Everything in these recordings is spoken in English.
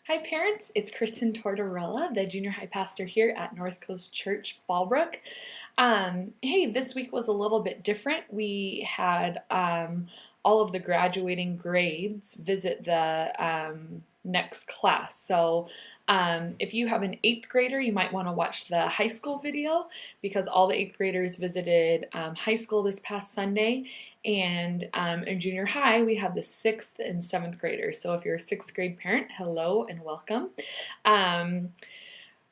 Hi parents, it's Kristen Tortorella, the junior high pastor here at North Coast Church Fallbrook. Hey, this week was a little bit different. We had all of the graduating grades visit the next class. So if you have an 8th grader, you might want to watch the high school video because all the 8th graders visited high school this past Sunday. And in junior high, we had the 6th and 7th graders. So if you're a 6th grade parent, hello and welcome.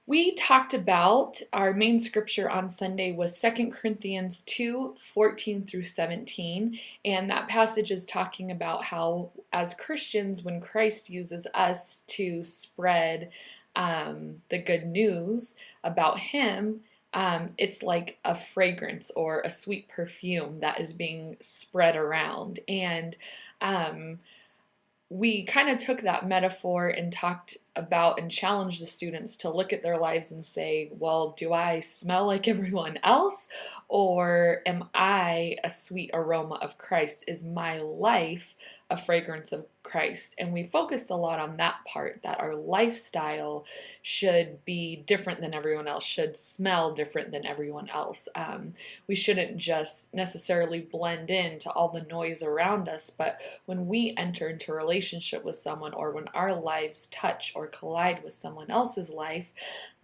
We talked about our main scripture on Sunday was 2 Corinthians 2:14 through 17. And that passage is talking about how, as Christians, when Christ uses us to spread the good news about Him, it's like a fragrance or a sweet perfume that is being spread around. And we kind of took that metaphor and talked about and challenged the students to look at their lives and say, well, do I smell like everyone else? Or am I a sweet aroma of Christ? Is my life a fragrance of Christ? And we focused a lot on that part, that our lifestyle should be different than everyone else, should smell different than everyone else. We shouldn't just necessarily blend into all the noise around us, but when we enter into a relationship with someone, or when our lives touch or collide with someone else's life,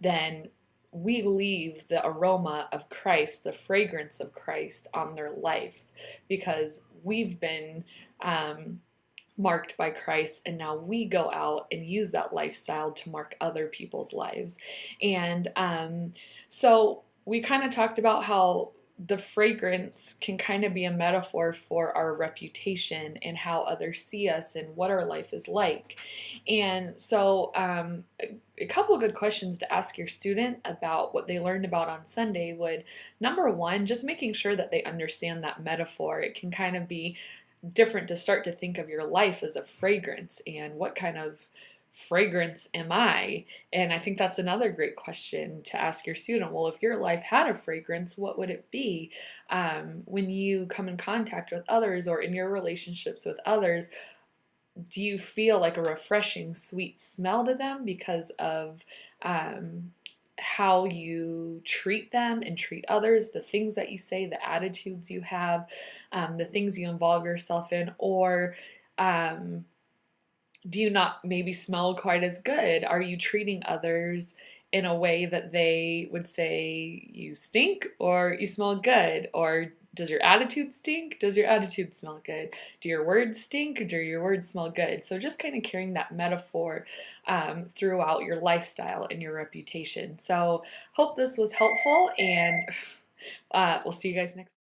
then we leave the aroma of Christ, the fragrance of Christ on their life, because we've been marked by Christ, and now we go out and use that lifestyle to mark other people's lives. And so we kind of talked about how the fragrance can kind of be a metaphor for our reputation and how others see us and what our life is like. And so a couple of good questions to ask your student about what they learned about on Sunday would, number one, just making sure that they understand that metaphor. It can kind of be different to start to think of your life as a fragrance, and what kind of fragrance am I? And I think that's another great question to ask your student. Well, if your life had a fragrance, what would it be? When you come in contact with others or in your relationships with others, do you feel like a refreshing, sweet smell to them because of how you treat them and treat others, the things that you say, the attitudes you have, the things you involve yourself in? Or do you not maybe smell quite as good? Are you treating others in a way that they would say you stink or you smell good? Or does your attitude stink? Does your attitude smell good? Do your words stink? Or do your words smell good? So just kind of carrying that metaphor throughout your lifestyle and your reputation. So hope this was helpful, and we'll see you guys next time.